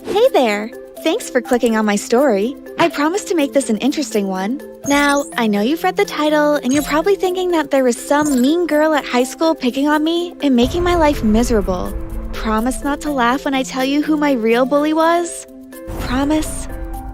Hey there! Thanks for clicking on my story. I promise to make this an interesting one. Now, I know you've read the title, and you're probably thinking that there was some mean girl at high school picking on me and making my life miserable. Promise not to laugh when I tell you who my real bully was? Promise?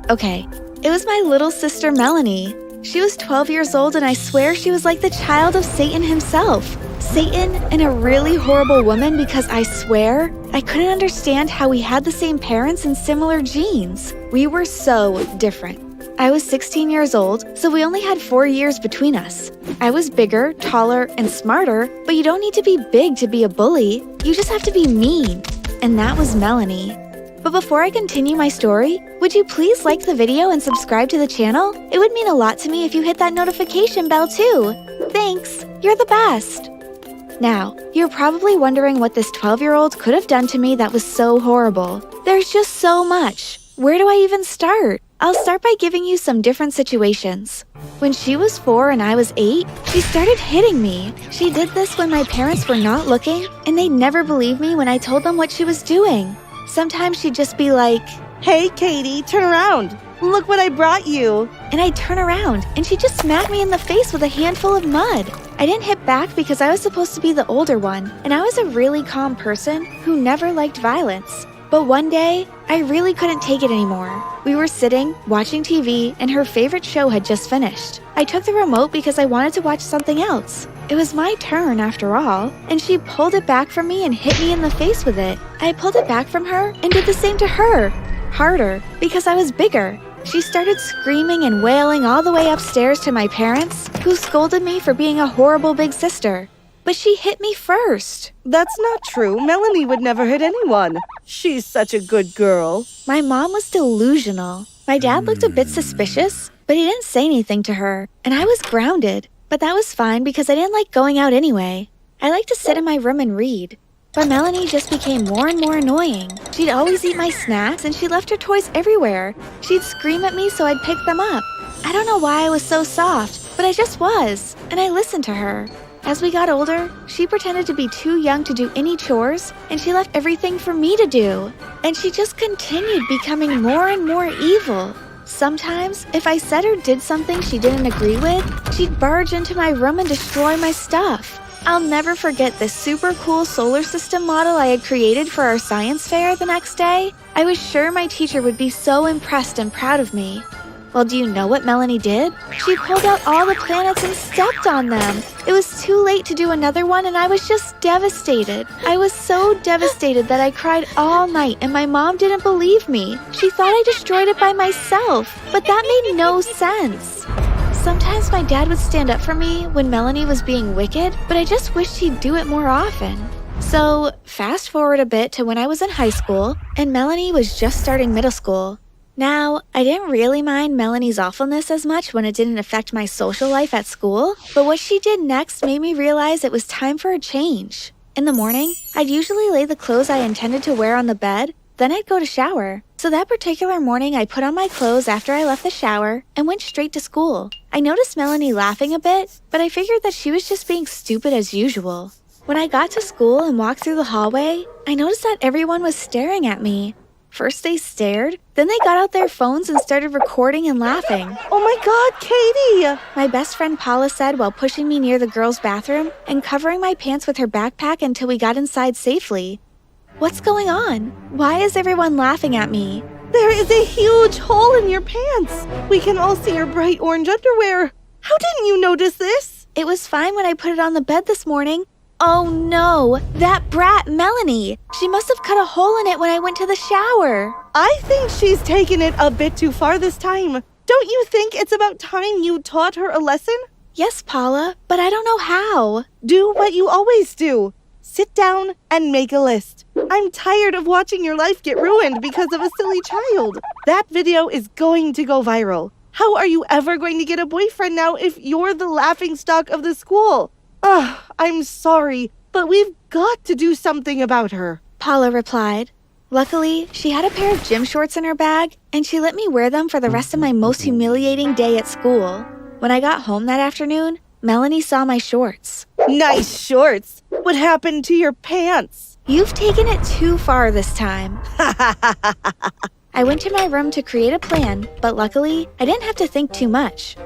Okay, it was my little sister Melanie. She was 12 years old, and I swear she was like the child of Satan himself. Satan and a really horrible woman because I swear I couldn't understand how we had the same parents and similar genes. We were so different. I was 16 years old, so we only had 4 years between us. I was bigger, taller, and smarter, but you don't need to be big to be a bully. You just have to be mean. And that was Melanie. But before I continue my story, would you please like the video and subscribe to the channel? It would mean a lot to me if you hit that notification bell too. Thanks, you're the best. Now, you're probably wondering what this 12-year-old could have done to me that was so horrible. There's just so much. Where do I even start? I'll start by giving you some different situations. When she was 4 and I was 8, she started hitting me. She did this when my parents were not looking, and they'd never believe me when I told them what she was doing. Sometimes she'd just be like, "Hey, Katie, turn around. Look what I brought you." And I'd turn around, and she'd just smack me in the face with a handful of mud. I didn't hit back because I was supposed to be the older one, and I was a really calm person who never liked violence. But one day, I really couldn't take it anymore. We were sitting, watching TV, and her favorite show had just finished. I took the remote because I wanted to watch something else. It was my turn after all, and she pulled it back from me and hit me in the face with it. I pulled it back from her and did the same to her. Harder, because I was bigger. She started screaming and wailing all the way upstairs to my parents, who scolded me for being a horrible big sister. But she hit me first. That's not true. Melanie would never hit anyone. She's such a good girl. My mom was delusional. My dad looked a bit suspicious, but he didn't say anything to her, and I was grounded. But that was fine because I didn't like going out anyway. I liked to sit in my room and read. But Melanie just became more and more annoying. She'd always eat my snacks, and she left her toys everywhere. She'd scream at me so I'd pick them up. I don't know why I was so soft, but I just was, and I listened to her. As we got older, she pretended to be too young to do any chores, and she left everything for me to do. And she just continued becoming more and more evil. Sometimes, if I said or did something she didn't agree with, she'd barge into my room and destroy my stuff. I'll never forget this super cool solar system model I had created for our science fair the next day. I was sure my teacher would be so impressed and proud of me. Well, do you know what Melanie did? She pulled out all the planets and stepped on them. It was too late to do another one, and I was just devastated. I was so devastated that I cried all night, and my mom didn't believe me. She thought I destroyed it by myself, but that made no sense. Sometimes my dad would stand up for me when Melanie was being wicked, but I just wished he'd do it more often. So, fast forward a bit to when I was in high school, and Melanie was just starting middle school. Now, I didn't really mind Melanie's awfulness as much when it didn't affect my social life at school, but what she did next made me realize it was time for a change. In the morning, I'd usually lay the clothes I intended to wear on the bed, then I'd go to shower. So that particular morning, I put on my clothes after I left the shower and went straight to school. I noticed Melanie laughing a bit, but I figured that she was just being stupid as usual. When I got to school and walked through the hallway, I noticed that everyone was staring at me. First they stared, then they got out their phones and started recording and laughing. "Oh my God, Katie!" My best friend Paula said while pushing me near the girls' bathroom and covering my pants with her backpack until we got inside safely. What's going on? Why is everyone laughing at me? "There is a huge hole in your pants. We can all see your bright orange underwear. How didn't you notice this?" It was fine when I put it on the bed this morning. Oh no, that brat Melanie. She must have cut a hole in it when I went to the shower. I think she's taken it a bit too far this time. Don't you think it's about time you taught her a lesson? Yes, Paula, but I don't know how. Do what you always do. Sit down and make a list. I'm tired of watching your life get ruined because of a silly child. That video is going to go viral. How are you ever going to get a boyfriend now if you're the laughingstock of the school? Ugh, I'm sorry, but we've got to do something about her, Paula replied. Luckily, she had a pair of gym shorts in her bag, and she let me wear them for the rest of my most humiliating day at school. When I got home that afternoon, Melanie saw my shorts. Nice shorts. What happened to your pants? You've taken it too far this time. I went to my room to create a plan, but luckily, I didn't have to think too much.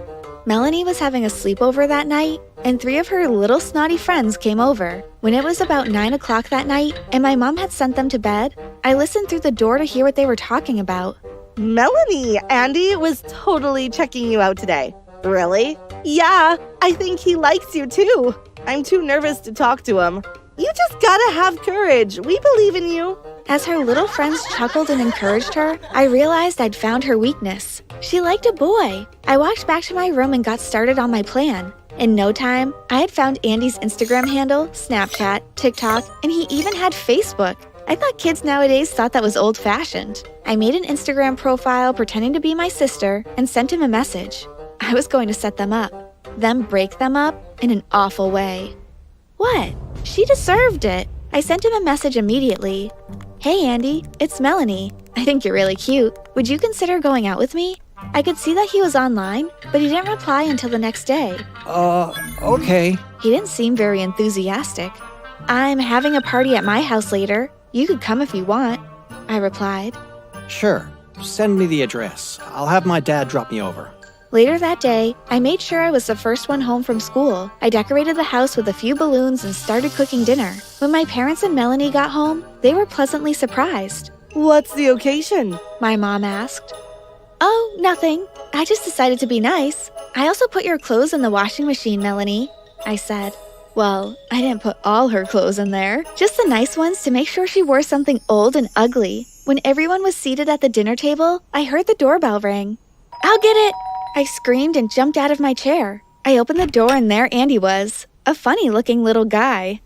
Melanie was having a sleepover that night, and 3 of her little snotty friends came over. When it was about 9 o'clock that night, and my mom had sent them to bed, I listened through the door to hear what they were talking about. Melanie, Andy was totally checking you out today. Really? Yeah, I think he likes you too. I'm too nervous to talk to him. You just gotta have courage. We believe in you. As her little friends chuckled and encouraged her, I realized I'd found her weakness. She liked a boy. I walked back to my room and got started on my plan. In no time, I had found Andy's Instagram handle, Snapchat, TikTok, and he even had Facebook. I thought kids nowadays thought that was old-fashioned. I made an Instagram profile pretending to be my sister and sent him a message. I was going to set them up, then break them up in an awful way. What? She deserved it. I sent him a message immediately. Hey Andy, it's Melanie. I think you're really cute. Would you consider going out with me? I could see that he was online, but he didn't reply until the next day. Okay. He didn't seem very enthusiastic. I'm having a party at my house later. You could come if you want, I replied. Sure. Send me the address. I'll have my dad drop me over. Later that day, I made sure I was the first one home from school. I decorated the house with a few balloons and started cooking dinner. When my parents and Melanie got home, they were pleasantly surprised. What's the occasion? My mom asked. Oh, nothing. I just decided to be nice. I also put your clothes in the washing machine, Melanie, I said. Well, I didn't put all her clothes in there, just the nice ones to make sure she wore something old and ugly. When everyone was seated at the dinner table, I heard the doorbell ring. I'll get it! I screamed and jumped out of my chair. I opened the door and there Andy was, a funny-looking little guy.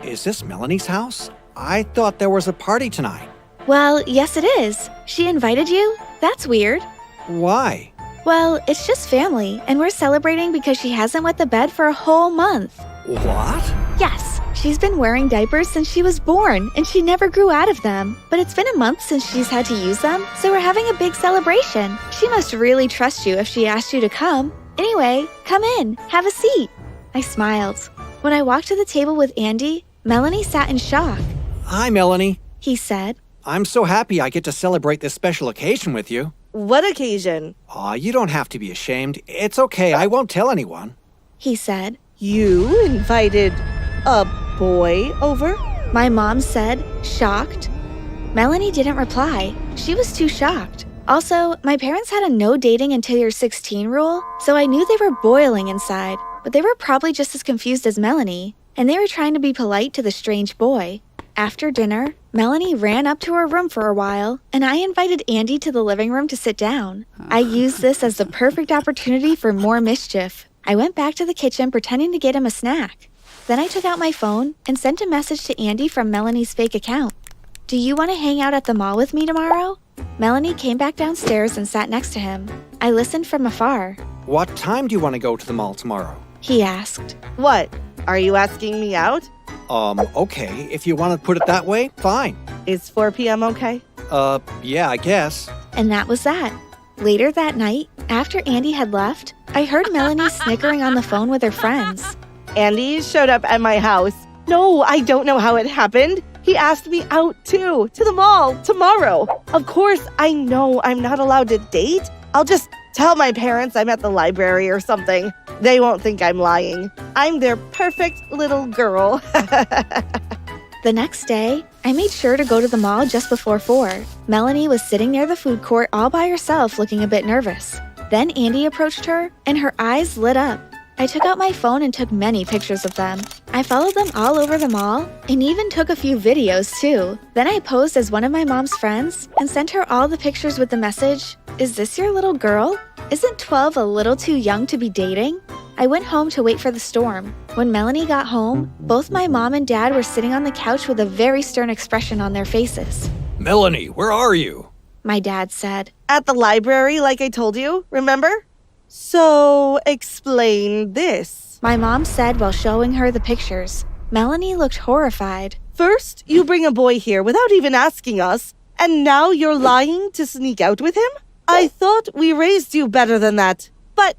Is this Melanie's house? I thought there was a party tonight. Well, yes it is. She invited you? That's weird. Why? Well, it's just family, and we're celebrating because she hasn't wet the bed for a whole month. What? Yes, she's been wearing diapers since she was born, and she never grew out of them. But it's been a month since she's had to use them, so we're having a big celebration. She must really trust you if she asked you to come. Anyway, come in, have a seat. I smiled. When I walked to the table with Andy, Melanie sat in shock. Hi, Melanie. He said. I'm so happy I get to celebrate this special occasion with you. What occasion? You don't have to be ashamed. It's okay, I won't tell anyone. He said. You invited a boy over? My mom said, shocked. Melanie didn't reply. She was too shocked. Also, my parents had a no dating until you're 16 rule, so I knew they were boiling inside, but they were probably just as confused as Melanie, and they were trying to be polite to the strange boy. After dinner, Melanie ran up to her room for a while, and I invited Andy to the living room to sit down. I used this as the perfect opportunity for more mischief. I went back to the kitchen pretending to get him a snack. Then I took out my phone and sent a message to Andy from Melanie's fake account. Do you want to hang out at the mall with me tomorrow? Melanie came back downstairs and sat next to him. I listened from afar. What time do you want to go to the mall tomorrow? He asked. What? Are you asking me out? Okay. If you want to put it that way, fine. Is 4 p.m. okay? Yeah, I guess. And that was that. Later that night, after Andy had left, I heard Melanie snickering on the phone with her friends. Andy showed up at my house. No, I don't know how it happened. He asked me out too, to the mall, tomorrow. Of course, I know I'm not allowed to date. I'll just tell my parents I'm at the library or something. They won't think I'm lying. I'm their perfect little girl. The next day, I made sure to go to the mall just before 4. Melanie was sitting near the food court all by herself looking a bit nervous. Then Andy approached her, and her eyes lit up. I took out my phone and took many pictures of them. I followed them all over the mall and even took a few videos too. Then I posed as one of my mom's friends and sent her all the pictures with the message, "Is this your little girl? Isn't 12 a little too young to be dating?" I went home to wait for the storm. When Melanie got home, both my mom and dad were sitting on the couch with a very stern expression on their faces. Melanie, where are you? My dad said. At the library, like I told you, remember? So, explain this. My mom said while showing her the pictures. Melanie looked horrified. First, you bring a boy here without even asking us, and now you're lying to sneak out with him? I thought we raised you better than that. But,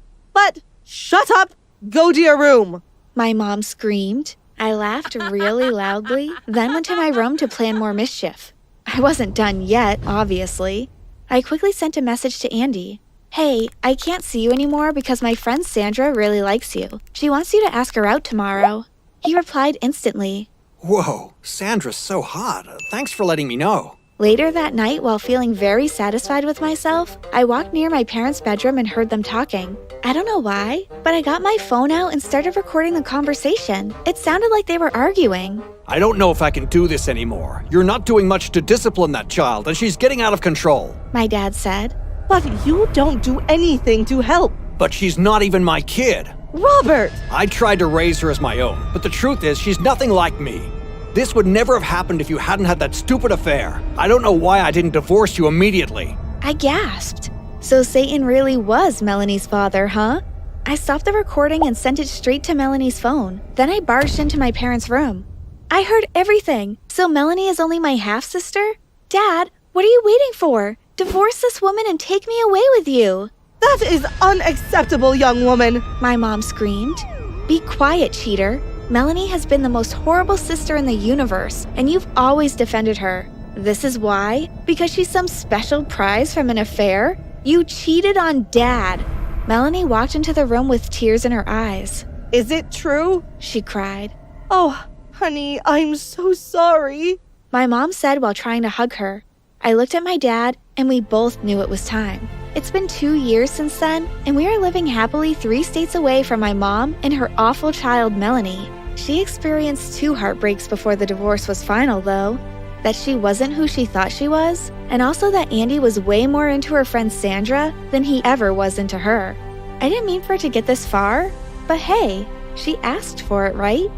shut up! Go to your room! My mom screamed. I laughed really loudly, then went to my room to plan more mischief. I wasn't done yet, obviously. I quickly sent a message to Andy. Hey, I can't see you anymore because my friend Sandra really likes you. She wants you to ask her out tomorrow. He replied instantly. Whoa, Sandra's so hot. Thanks for letting me know. Later that night, while feeling very satisfied with myself, I walked near my parents' bedroom and heard them talking. I don't know why, but I got my phone out and started recording the conversation. It sounded like they were arguing. I don't know if I can do this anymore. You're not doing much to discipline that child, and she's getting out of control. My dad said. But you don't do anything to help. But she's not even my kid. Robert! I tried to raise her as my own, but the truth is she's nothing like me. This would never have happened if you hadn't had that stupid affair. I don't know why I didn't divorce you immediately. I gasped. So Satan really was Melanie's father, huh? I stopped the recording and sent it straight to Melanie's phone. Then I barged into my parents' room. I heard everything. So Melanie is only my half-sister? Dad, what are you waiting for? Divorce this woman and take me away with you. That is unacceptable, young woman. My mom screamed. Be quiet, cheater. Melanie has been the most horrible sister in the universe, and you've always defended her. This is why? Because she's some special prize from an affair? You cheated on Dad. Melanie walked into the room with tears in her eyes. Is it true? She cried. Oh, honey, I'm so sorry. My mom said while trying to hug her. I looked at my dad, and we both knew it was time. It's been 2 years since then, and we are living happily 3 states away from my mom and her awful child, Melanie. She experienced 2 heartbreaks before the divorce was final, though. That she wasn't who she thought she was, and also that Andy was way more into her friend Sandra than he ever was into her. I didn't mean for it to get this far, but hey, she asked for it, right?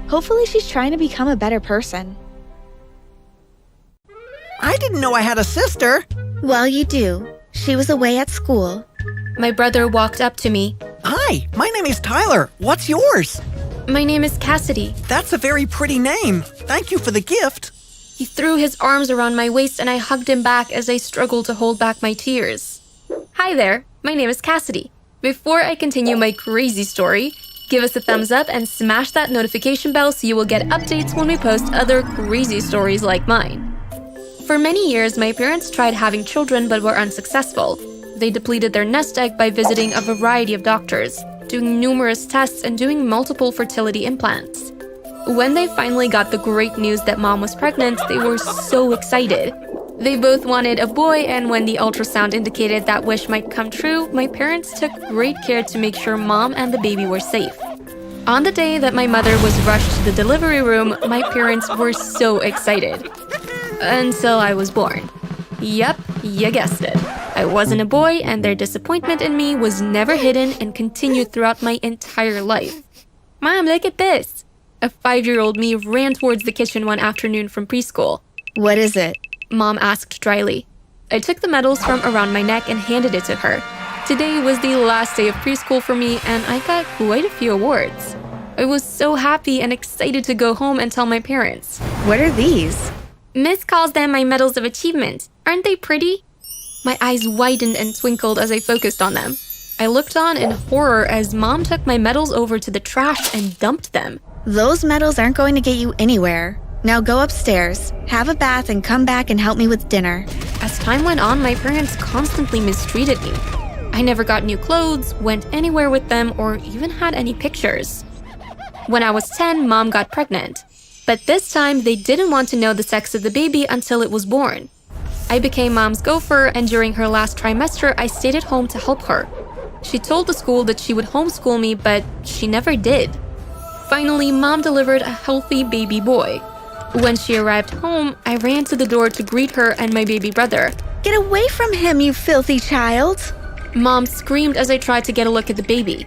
Hopefully she's trying to become a better person. I didn't know I had a sister. Well, you do. She was away at school. My brother walked up to me. Hi, my name is Tyler. What's yours? My name is Cassidy. That's a very pretty name. Thank you for the gift. He threw his arms around my waist and I hugged him back as I struggled to hold back my tears. Hi there, my name is Cassidy. Before I continue my crazy story, give us a thumbs up and smash that notification bell so you will get updates when we post other crazy stories like mine. For many years, my parents tried having children but were unsuccessful. They depleted their nest egg by visiting a variety of doctors, doing numerous tests and doing multiple fertility implants. When they finally got the great news that mom was pregnant, they were so excited. They both wanted a boy, and when the ultrasound indicated that wish might come true, my parents took great care to make sure mom and the baby were safe. On the day that my mother was rushed to the delivery room, my parents were so excited. Until I was born. Yep, you guessed it. I wasn't a boy, and their disappointment in me was never hidden and continued throughout my entire life. Mom, look at this! A 5-year-old me ran towards the kitchen one afternoon from preschool. What is it? Mom asked dryly. I took the medals from around my neck and handed it to her. Today was the last day of preschool for me, and I got quite a few awards. I was so happy and excited to go home and tell my parents. What are these? Miss calls them my medals of achievement. Aren't they pretty? My eyes widened and twinkled as I focused on them. I looked on in horror as Mom took my medals over to the trash and dumped them. Those medals aren't going to get you anywhere. Now go upstairs, have a bath, and come back and help me with dinner. As time went on, my parents constantly mistreated me. I never got new clothes, went anywhere with them, or even had any pictures. When I was 10, Mom got pregnant. But this time, they didn't want to know the sex of the baby until it was born. I became Mom's gopher, and during her last trimester, I stayed at home to help her. She told the school that she would homeschool me, but she never did. Finally, Mom delivered a healthy baby boy. When she arrived home, I ran to the door to greet her and my baby brother. Get away from him, you filthy child! Mom screamed as I tried to get a look at the baby.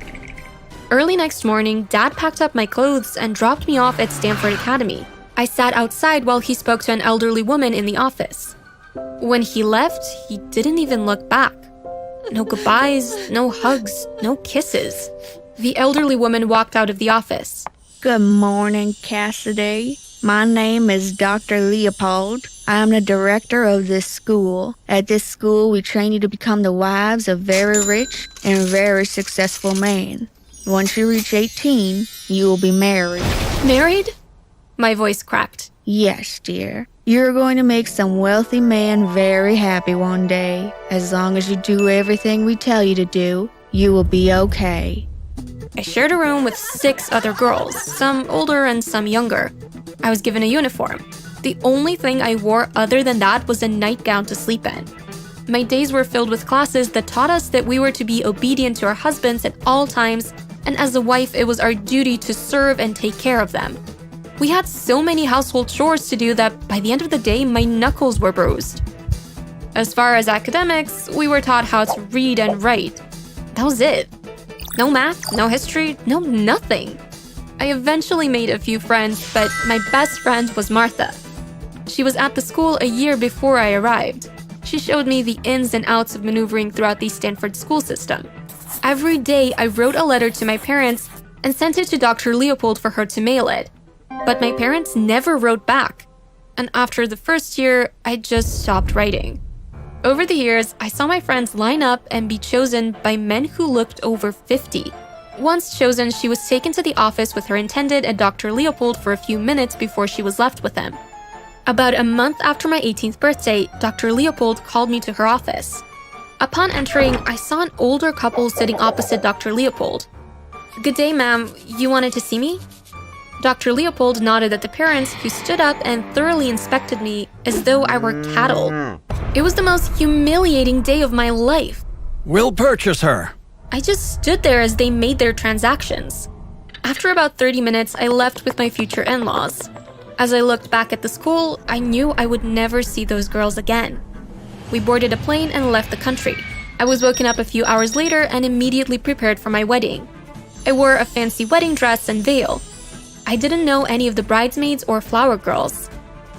Early next morning, Dad packed up my clothes and dropped me off at Stanford Academy. I sat outside while he spoke to an elderly woman in the office. When he left, he didn't even look back. No goodbyes, no hugs, no kisses. The elderly woman walked out of the office. Good morning, Cassidy. My name is Dr. Leopold. I am the director of this school. At this school, we train you to become the wives of very rich and very successful men. Once you reach 18, you will be married. Married? My voice cracked. Yes, dear. You're going to make some wealthy man very happy one day. As long as you do everything we tell you to do, you will be okay. I shared a room with 6 other girls, some older and some younger. I was given a uniform. The only thing I wore other than that was a nightgown to sleep in. My days were filled with classes that taught us that we were to be obedient to our husbands at all times, and as a wife, it was our duty to serve and take care of them. We had so many household chores to do that by the end of the day, my knuckles were bruised. As far as academics, we were taught how to read and write. That was it. No math, no history, no nothing. I eventually made a few friends, but my best friend was Martha. She was at the school a year before I arrived. She showed me the ins and outs of maneuvering throughout the Stanford school system. Every day, I wrote a letter to my parents and sent it to Dr. Leopold for her to mail it. But my parents never wrote back. And after the first year, I just stopped writing. Over the years, I saw my friends line up and be chosen by men who looked over 50. Once chosen, she was taken to the office with her intended and Dr. Leopold for a few minutes before she was left with him. About a month after my 18th birthday, Dr. Leopold called me to her office. Upon entering, I saw an older couple sitting opposite Dr. Leopold. "Good day, ma'am. You wanted to see me?" Dr. Leopold nodded at the parents, who stood up and thoroughly inspected me as though I were cattle. It was the most humiliating day of my life. We'll purchase her. I just stood there as they made their transactions. After about 30 minutes, I left with my future in-laws. As I looked back at the school, I knew I would never see those girls again. We boarded a plane and left the country. I was woken up a few hours later and immediately prepared for my wedding. I wore a fancy wedding dress and veil. I didn't know any of the bridesmaids or flower girls.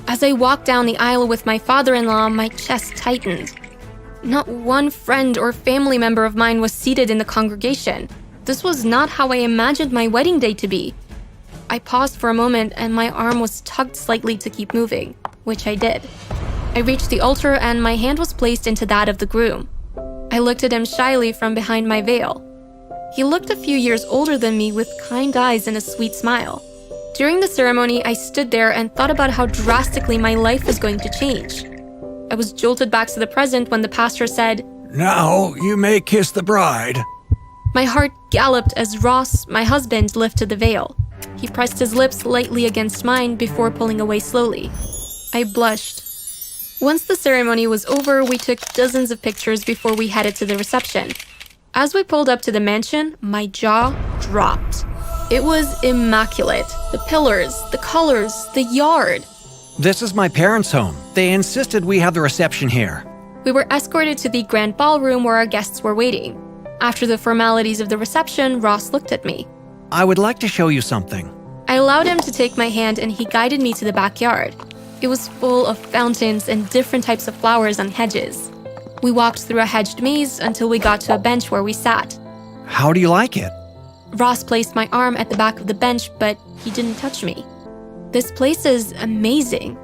As I walked down the aisle with my father-in-law, my chest tightened. Not one friend or family member of mine was seated in the congregation. This was not how I imagined my wedding day to be. I paused for a moment and my arm was tugged slightly to keep moving, which I did. I reached the altar and my hand was placed into that of the groom. I looked at him shyly from behind my veil. He looked a few years older than me with kind eyes and a sweet smile. During the ceremony, I stood there and thought about how drastically my life was going to change. I was jolted back to the present when the pastor said, "Now you may kiss the bride." My heart galloped as Ross, my husband, lifted the veil. He pressed his lips lightly against mine before pulling away slowly. I blushed. Once the ceremony was over, we took dozens of pictures before we headed to the reception. As we pulled up to the mansion, my jaw dropped. It was immaculate. The pillars, the colors, the yard. This is my parents' home. They insisted we have the reception here. We were escorted to the grand ballroom where our guests were waiting. After the formalities of the reception, Ross looked at me. I would like to show you something. I allowed him to take my hand and he guided me to the backyard. It was full of fountains and different types of flowers and hedges. We walked through a hedged maze until we got to a bench where we sat. How do you like it? Ross placed my arm at the back of the bench, but he didn't touch me. This place is amazing.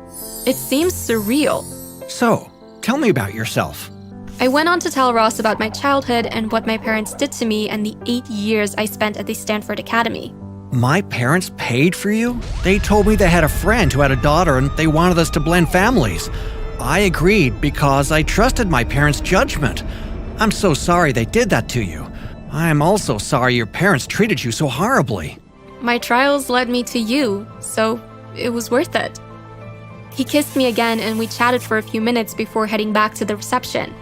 It seems surreal. So, tell me about yourself. I went on to tell Ross about my childhood and what my parents did to me and the 8 years I spent at the Stanford Academy. My parents paid for you? They told me they had a friend who had a daughter and they wanted us to blend families. I agreed because I trusted my parents' judgment. I'm so sorry they did that to you. I am also sorry your parents treated you so horribly. My trials led me to you, so it was worth it. He kissed me again and we chatted for a few minutes before heading back to the reception.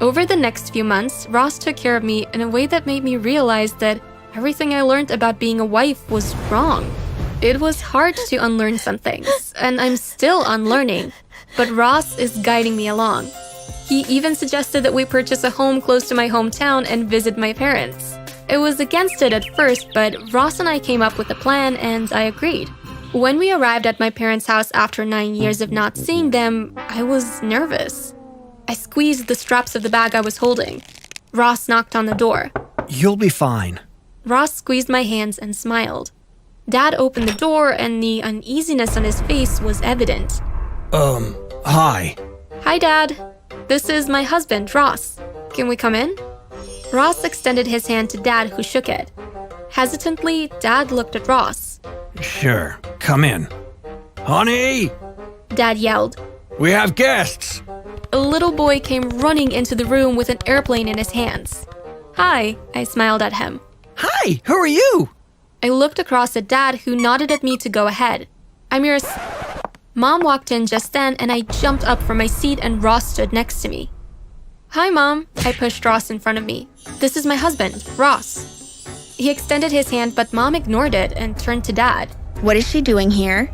Over the next few months, Ross took care of me in a way that made me realize that everything I learned about being a wife was wrong. It was hard to unlearn some things, and I'm still unlearning, but Ross is guiding me along. He even suggested that we purchase a home close to my hometown and visit my parents. I was against it at first, but Ross and I came up with a plan and I agreed. When we arrived at my parents' house after 9 years of not seeing them, I was nervous. I squeezed the straps of the bag I was holding. Ross knocked on the door. You'll be fine. Ross squeezed my hands and smiled. Dad opened the door and the uneasiness on his face was evident. Hi. Hi, Dad. This is my husband, Ross. Can we come in? Ross extended his hand to Dad, who shook it. Hesitantly, Dad looked at Ross. Sure, come in. Honey, Dad yelled. we have guests. A little boy came running into the room with an airplane in his hands. Hi, I smiled at him. Hi, who are you? I looked across at Dad, who nodded at me to go ahead. I'm yours. Mom walked in just then, and I jumped up from my seat and Ross stood next to me. Hi, Mom. I pushed Ross in front of me. This is my husband, Ross. He extended his hand, but Mom ignored it and turned to Dad. What is she doing here?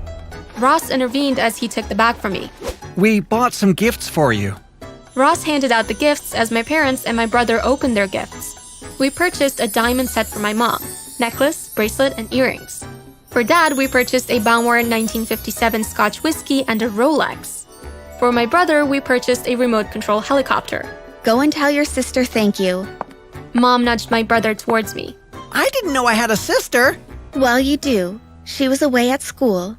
Ross intervened as he took the bag from me. We bought some gifts for you. Ross handed out the gifts as my parents and my brother opened their gifts. We purchased a diamond set for my mom, necklace, bracelet, and earrings. For Dad, we purchased a Balmoral 1957 Scotch whiskey and a Rolex. For my brother, we purchased a remote control helicopter. Go and tell your sister thank you. Mom nudged my brother towards me. I didn't know I had a sister. Well, you do. She was away at school.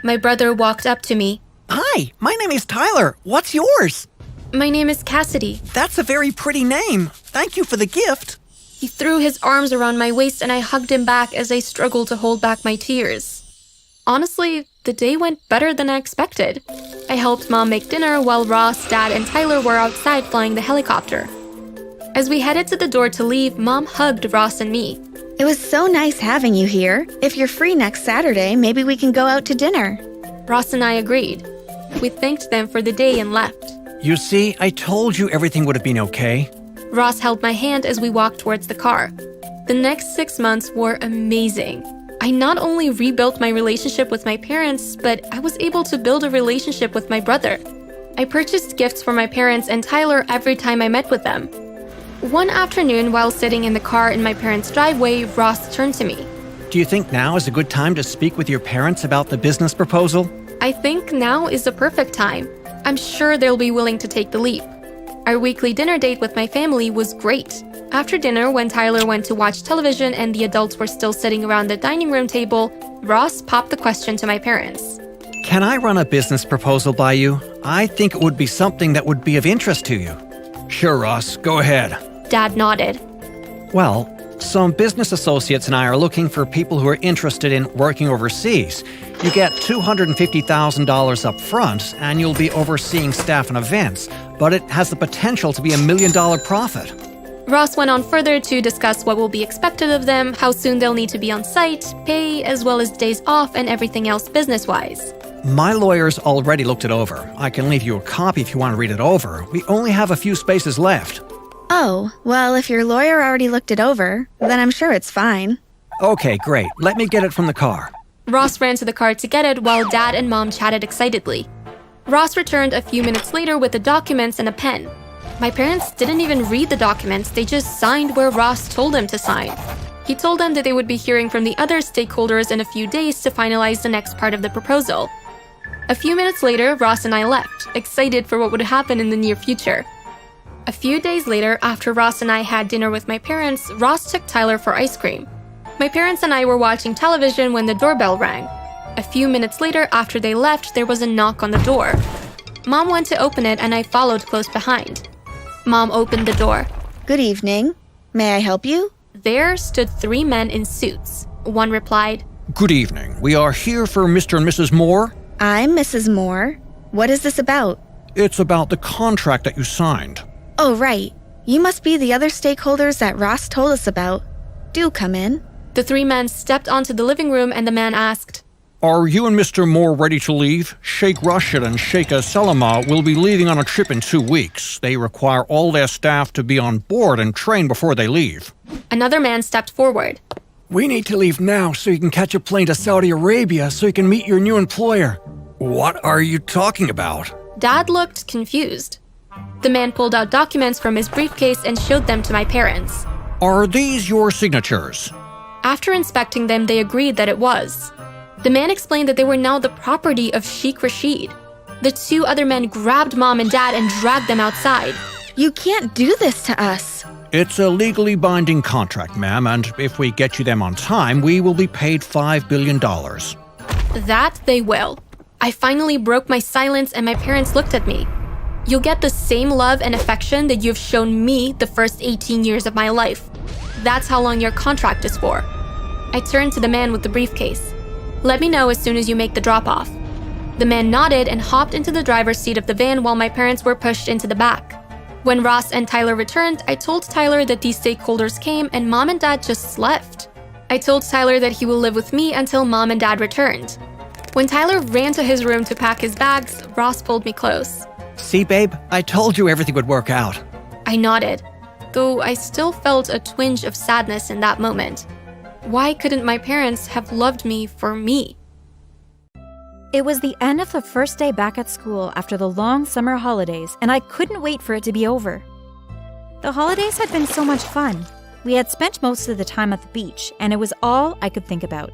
My brother walked up to me. Hi, my name is Tyler. What's yours? My name is Cassidy. That's a very pretty name. Thank you for the gift. He threw his arms around my waist and I hugged him back as I struggled to hold back my tears. Honestly, the day went better than I expected. I helped Mom make dinner while Ross, Dad, and Tyler were outside flying the helicopter. As we headed to the door to leave, Mom hugged Ross and me. It was so nice having you here. If you're free next Saturday, maybe we can go out to dinner. Ross and I agreed. We thanked them for the day and left. You see, I told you everything would have been okay. Ross held my hand as we walked towards the car. The next 6 months were amazing. I not only rebuilt my relationship with my parents, but I was able to build a relationship with my brother. I purchased gifts for my parents and Tyler every time I met with them. One afternoon, while sitting in the car in my parents' driveway, Ross turned to me. Do you think now is a good time to speak with your parents about the business proposal? I think now is the perfect time. I'm sure they'll be willing to take the leap. Our weekly dinner date with my family was great. After dinner, when Tyler went to watch television and the adults were still sitting around the dining room table, Ross popped the question to my parents. Can I run a business proposal by you? I think it would be something that would be of interest to you. Sure, Ross, go ahead. Dad nodded. Well, some business associates and I are looking for people who are interested in working overseas. You get $250,000 up front, and you'll be overseeing staff and events, but it has the potential to be $1 million profit. Ross went on further to discuss what will be expected of them, how soon they'll need to be on site, pay, as well as days off and everything else business-wise. My lawyers already looked it over. I can leave you a copy if you want to read it over. We only have a few spaces left. Oh, well, if your lawyer already looked it over, then I'm sure it's fine. Okay, great. Let me get it from the car. Ross ran to the car to get it while Dad and Mom chatted excitedly. Ross returned a few minutes later with the documents and a pen. My parents didn't even read the documents, they just signed where Ross told them to sign. He told them that they would be hearing from the other stakeholders in a few days to finalize the next part of the proposal. A few minutes later, Ross and I left, excited for what would happen in the near future. A few days later, after Ross and I had dinner with my parents, Ross took Tyler for ice cream. My parents and I were watching television when the doorbell rang. A few minutes later, after they left, there was a knock on the door. Mom went to open it and I followed close behind. Mom opened the door. Good evening. May I help you? There stood 3 men in suits. One replied, Good evening. We are here for Mr. and Mrs. Moore. I'm Mrs. Moore. What is this about? It's about the contract that you signed. Oh, right. You must be the other stakeholders that Ross told us about. Do come in. The 3 men stepped onto the living room and the man asked, Are you and Mr. Moore ready to leave? Sheikh Rashid and Sheikh Salama will be leaving on a trip in 2 weeks. They require all their staff to be on board and trained before they leave. Another man stepped forward. We need to leave now so you can catch a plane to Saudi Arabia so you can meet your new employer. What are you talking about? Dad looked confused. The man pulled out documents from his briefcase and showed them to my parents. Are these your signatures? After inspecting them, they agreed that it was. The man explained that they were now the property of Sheikh Rashid. The 2 other men grabbed Mom and Dad and dragged them outside. You can't do this to us. It's a legally binding contract, ma'am, and if we get you them on time, we will be paid $5 billion. That they will. I finally broke my silence and my parents looked at me. You'll get the same love and affection that you've shown me the first 18 years of my life. That's how long your contract is for. I turned to the man with the briefcase. "Let me know as soon as you make the drop-off." The man nodded and hopped into the driver's seat of the van while my parents were pushed into the back. When Ross and Tyler returned, I told Tyler that these stakeholders came and Mom and Dad just left. I told Tyler that he will live with me until Mom and Dad returned. When Tyler ran to his room to pack his bags, Ross pulled me close. See, babe, I told you everything would work out. I nodded, though I still felt a twinge of sadness in that moment. Why couldn't my parents have loved me for me? It was the end of the first day back at school after the long summer holidays, and I couldn't wait for it to be over. The holidays had been so much fun. We had spent most of the time at the beach, and it was all I could think about.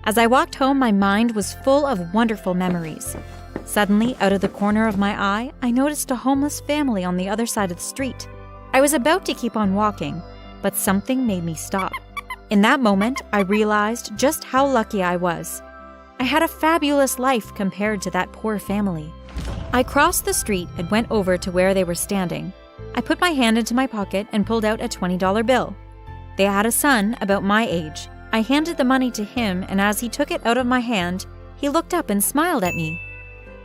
As I walked home, my mind was full of wonderful memories. Suddenly, out of the corner of my eye, I noticed a homeless family on the other side of the street. I was about to keep on walking, but something made me stop. In that moment, I realized just how lucky I was. I had a fabulous life compared to that poor family. I crossed the street and went over to where they were standing. I put my hand into my pocket and pulled out a $20 bill. They had a son about my age. I handed the money to him, and as he took it out of my hand, he looked up and smiled at me.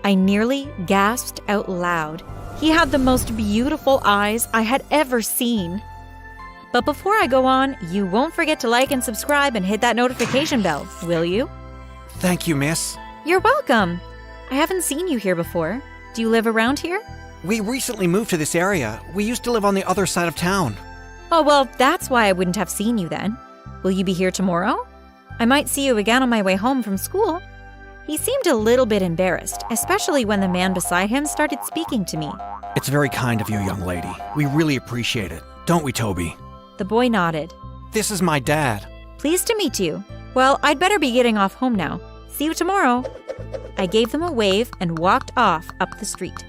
I nearly gasped out loud. He had the most beautiful eyes I had ever seen. But before I go on, you won't forget to like and subscribe and hit that notification bell, will you? Thank you, miss. You're welcome. I haven't seen you here before. Do you live around here? We recently moved to this area. We used to live on the other side of town. Oh, well, that's why I wouldn't have seen you then. Will you be here tomorrow? I might see you again on my way home from school. He seemed a little bit embarrassed, especially when the man beside him started speaking to me. It's very kind of you, young lady. We really appreciate it. Don't we, Toby? The boy nodded. This is my dad. Pleased to meet you. Well, I'd better be getting off home now. See you tomorrow. I gave them a wave and walked off up the street.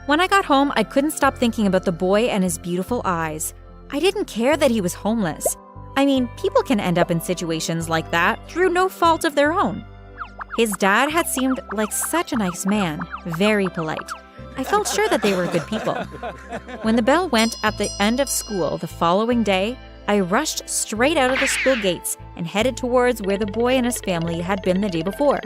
When I got home, I couldn't stop thinking about the boy and his beautiful eyes. I didn't care that he was homeless. I mean, people can end up in situations like that through no fault of their own. His dad had seemed like such a nice man, very polite. I felt sure that they were good people. When the bell went at the end of school the following day, I rushed straight out of the school gates and headed towards where the boy and his family had been the day before.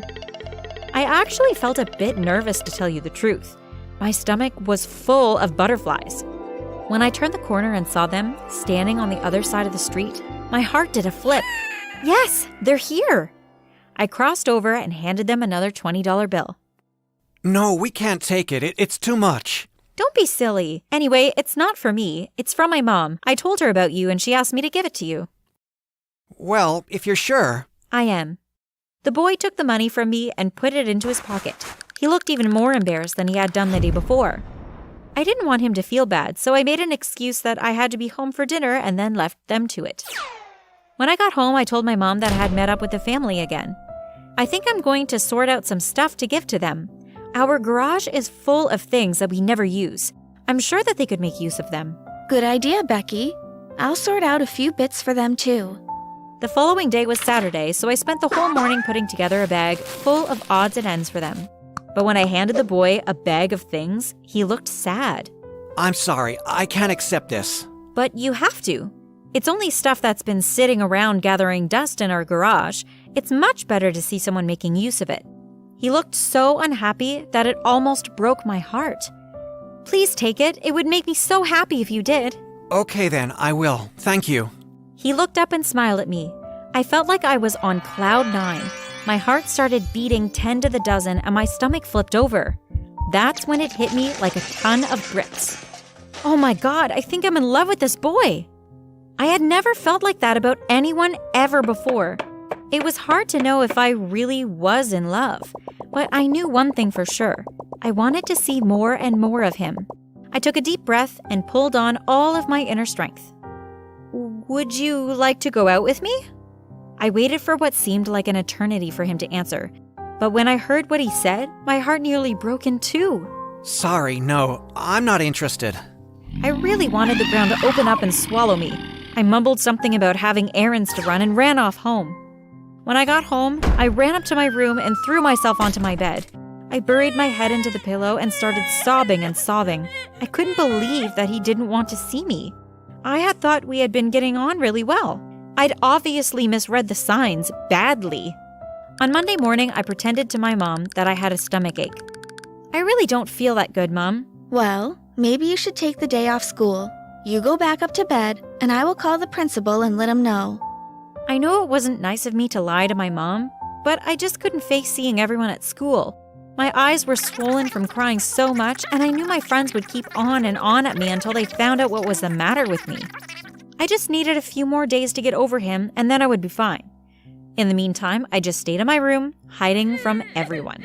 I actually felt a bit nervous, to tell you the truth. My stomach was full of butterflies. When I turned the corner and saw them standing on the other side of the street, my heart did a flip. Yes, they're here. I crossed over and handed them another $20 bill. No, we can't take it. It's too much. Don't be silly. Anyway, it's not for me. It's from my mom. I told her about you and she asked me to give it to you. Well, if you're sure. I am. The boy took the money from me and put it into his pocket. He looked even more embarrassed than he had done the day before. I didn't want him to feel bad, so I made an excuse that I had to be home for dinner and then left them to it. When I got home, I told my mom that I had met up with the family again. I think I'm going to sort out some stuff to give to them. Our garage is full of things that we never use. I'm sure that they could make use of them. Good idea, Becky. I'll sort out a few bits for them too. The following day was Saturday, so I spent the whole morning putting together a bag full of odds and ends for them. But when I handed the boy a bag of things, he looked sad. I'm sorry, I can't accept this. But you have to. It's only stuff that's been sitting around gathering dust in our garage. It's much better to see someone making use of it. He looked so unhappy that it almost broke my heart. Please take it. It would make me so happy if you did. Okay then, I will. Thank you. He looked up and smiled at me. I felt like I was on cloud 9. My heart started beating 10 to the dozen and my stomach flipped over. That's when it hit me like a ton of bricks. Oh my God, I think I'm in love with this boy. I had never felt like that about anyone ever before. It was hard to know if I really was in love, but I knew one thing for sure. I wanted to see more and more of him. I took a deep breath and pulled on all of my inner strength. Would you like to go out with me? I waited for what seemed like an eternity for him to answer, but when I heard what he said, my heart nearly broke in two. Sorry, no, I'm not interested. I really wanted the ground to open up and swallow me. I mumbled something about having errands to run and ran off home. When I got home, I ran up to my room and threw myself onto my bed. I buried my head into the pillow and started sobbing and sobbing. I couldn't believe that he didn't want to see me. I had thought we had been getting on really well. I'd obviously misread the signs badly. On Monday morning, I pretended to my mom that I had a stomachache. I really don't feel that good, Mom. Well, maybe you should take the day off school. You go back up to bed, and I will call the principal and let him know. I know it wasn't nice of me to lie to my mom, but I just couldn't face seeing everyone at school. My eyes were swollen from crying so much, and I knew my friends would keep on and on at me until they found out what was the matter with me. I just needed a few more days to get over him, and then I would be fine. In the meantime, I just stayed in my room, hiding from everyone.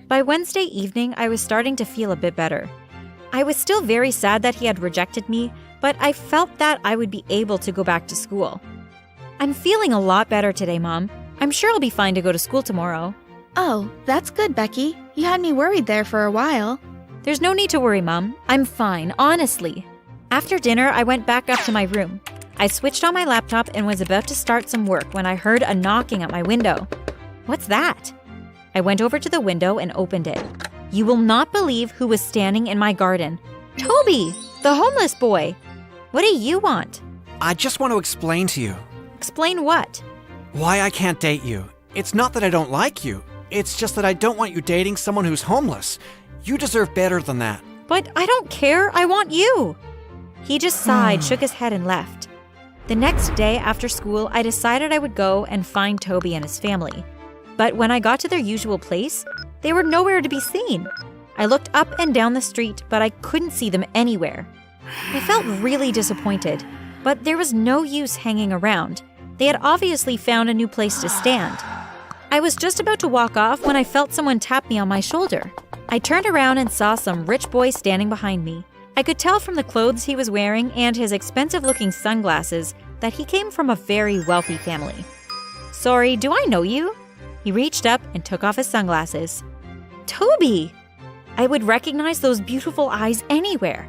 By Wednesday evening, I was starting to feel a bit better. I was still very sad that he had rejected me, but I felt that I would be able to go back to school. I'm feeling a lot better today, Mom. I'm sure I'll be fine to go to school tomorrow. Oh, that's good, Becky. You had me worried there for a while. There's no need to worry, Mom. I'm fine, honestly. After dinner, I went back up to my room. I switched on my laptop and was about to start some work when I heard a knocking at my window. What's that? I went over to the window and opened it. You will not believe who was standing in my garden. Toby, the homeless boy. What do you want? I just want to explain to you Explain what? why I can't date you. It's not that I don't like you. It's just that I don't want you dating someone who's homeless. You deserve better than that. But I don't care. I want you. He just sighed, shook his head, and left. The next day after school, I decided I would go and find Toby and his family. But when I got to their usual place, they were nowhere to be seen. I looked up and down the street, but I couldn't see them anywhere. I felt really disappointed, but there was no use hanging around. They had obviously found a new place to stand. I was just about to walk off when I felt someone tap me on my shoulder. I turned around and saw some rich boy standing behind me. I could tell from the clothes he was wearing and his expensive-looking sunglasses that he came from a very wealthy family. Sorry, do I know you? He reached up and took off his sunglasses. Toby! I would recognize those beautiful eyes anywhere.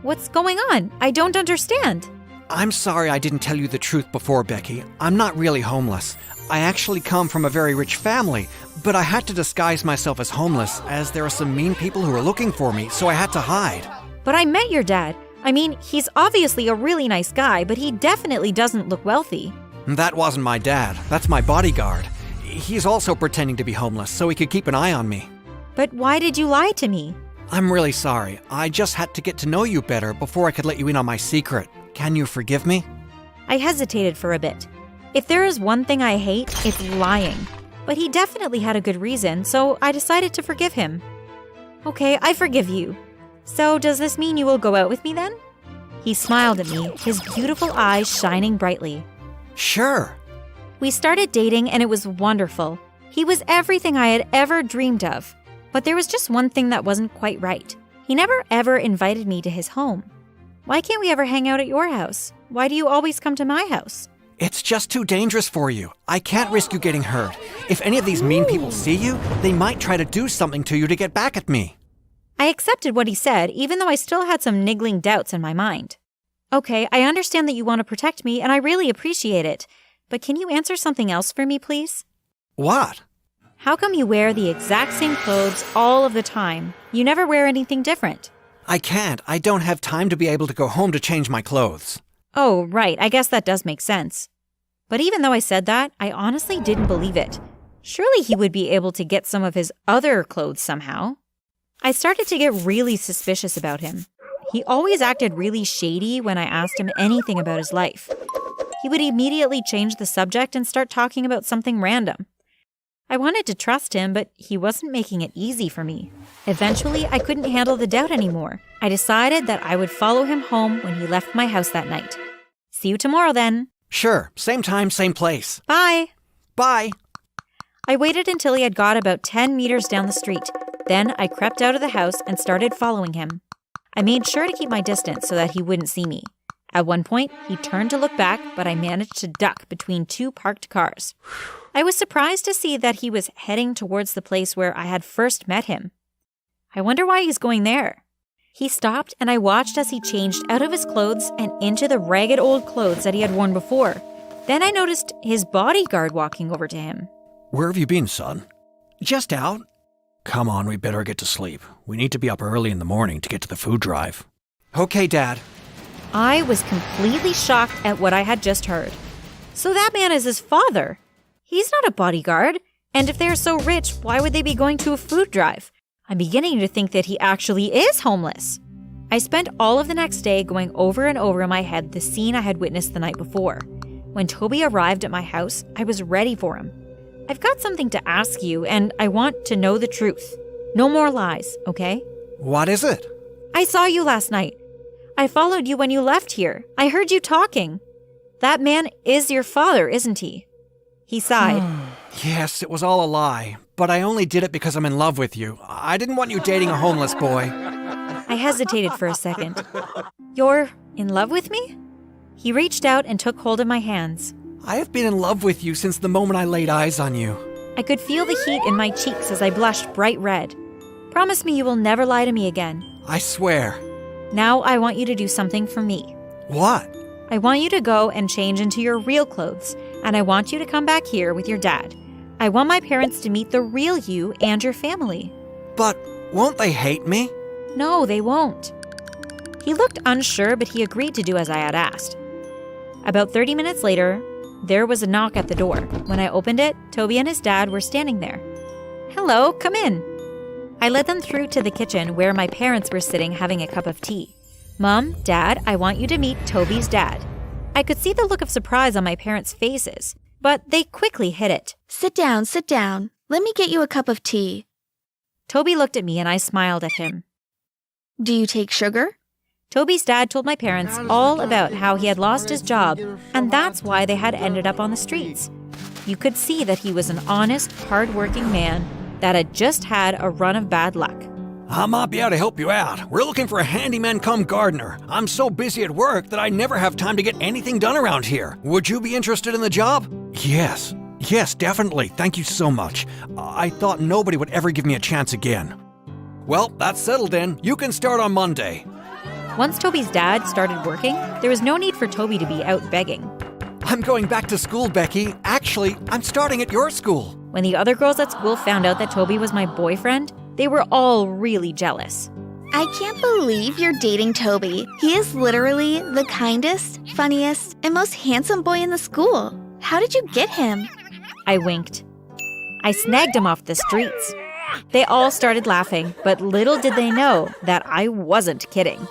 What's going on? I don't understand. I'm sorry I didn't tell you the truth before, Becky. I'm not really homeless. I actually come from a very rich family, but I had to disguise myself as homeless as there are some mean people who are looking for me, so I had to hide. But I met your dad. I mean, he's obviously a really nice guy, but he definitely doesn't look wealthy. That wasn't my dad. That's my bodyguard. He's also pretending to be homeless so he could keep an eye on me. But why did you lie to me? I'm really sorry. I just had to get to know you better before I could let you in on my secret. Can you forgive me? I hesitated for a bit. If there is one thing I hate, it's lying. But he definitely had a good reason, so I decided to forgive him. Okay, I forgive you. So does this mean you will go out with me then? He smiled at me, his beautiful eyes shining brightly. Sure. We started dating and it was wonderful. He was everything I had ever dreamed of. But there was just one thing that wasn't quite right. He never ever invited me to his home. Why can't we ever hang out at your house? Why do you always come to my house? It's just too dangerous for you. I can't risk you getting hurt. If any of these mean people see you, they might try to do something to you to get back at me. I accepted what he said, even though I still had some niggling doubts in my mind. Okay, I understand that you want to protect me, and I really appreciate it. But can you answer something else for me, please? What? How come you wear the exact same clothes all of the time? You never wear anything different. I can't. I don't have time to be able to go home to change my clothes. Oh, right. I guess that does make sense. But even though I said that, I honestly didn't believe it. Surely he would be able to get some of his other clothes somehow. I started to get really suspicious about him. He always acted really shady when I asked him anything about his life. He would immediately change the subject and start talking about something random. I wanted to trust him, but he wasn't making it easy for me. Eventually, I couldn't handle the doubt anymore. I decided that I would follow him home when he left my house that night. See you tomorrow then. Sure. Same time, same place. Bye. Bye. I waited until he had got about 10 meters down the street. Then I crept out of the house and started following him. I made sure to keep my distance so that he wouldn't see me. At one point, he turned to look back, but I managed to duck between two parked cars. I was surprised to see that he was heading towards the place where I had first met him. I wonder why he's going there. He stopped and I watched as he changed out of his clothes and into the ragged old clothes that he had worn before. Then I noticed his bodyguard walking over to him. Where have you been, son? Just out. Come on, we better get to sleep. We need to be up early in the morning to get to the food drive. Okay, Dad. I was completely shocked at what I had just heard. So that man is his father. He's not a bodyguard. And if they're so rich, why would they be going to a food drive? I'm beginning to think that he actually is homeless. I spent all of the next day going over and over in my head the scene I had witnessed the night before. When Toby arrived at my house, I was ready for him. I've got something to ask you, and I want to know the truth. No more lies, okay? What is it? I saw you last night. I followed you when you left here. I heard you talking. That man is your father, isn't he? He sighed. Yes, it was all a lie, but I only did it because I'm in love with you. I didn't want you dating a homeless boy. I hesitated for a second. You're in love with me? He reached out and took hold of my hands. I have been in love with you since the moment I laid eyes on you. I could feel the heat in my cheeks as I blushed bright red. Promise me you will never lie to me again. I swear. Now I want you to do something for me. What? I want you to go and change into your real clothes, and I want you to come back here with your dad. I want my parents to meet the real you and your family. But won't they hate me? No, they won't. He looked unsure, but he agreed to do as I had asked. About 30 minutes later, there was a knock at the door. When I opened it, Toby and his dad were standing there. Hello, come in. I led them through to the kitchen where my parents were sitting having a cup of tea. Mom, Dad, I want you to meet Toby's dad. I could see the look of surprise on my parents' faces, but they quickly hid it. Sit down, sit down. Let me get you a cup of tea. Toby looked at me and I smiled at him. Do you take sugar? Toby's dad told my parents all about how he had lost his job, and that's why they had ended up on the streets. You could see that he was an honest, hard-working man that had just had a run of bad luck. I might be able to help you out. We're looking for a handyman come gardener. I'm so busy at work that I never have time to get anything done around here. Would you be interested in the job? Yes, definitely. Thank you so much. I thought nobody would ever give me a chance again. Well, that's settled then. You can start on Monday. Once Toby's dad started working, there was no need for Toby to be out begging. I'm going back to school, Becky. Actually, I'm starting at your school. When the other girls at school found out that Toby was my boyfriend, they were all really jealous. I can't believe you're dating Toby. He is literally the kindest, funniest, and most handsome boy in the school. How did you get him? I winked. I snagged him off the streets. They all started laughing, but little did they know that I wasn't kidding.